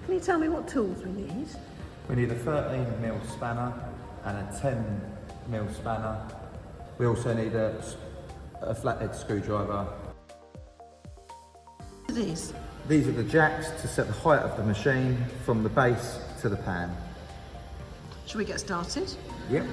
Can you tell me what tools we need? We need a 13mm spanner and a 10mm spanner. We also need a flathead screwdriver. What are these? These are the jacks to set the height of the machine from the base to the pan. Shall we get started? Yep.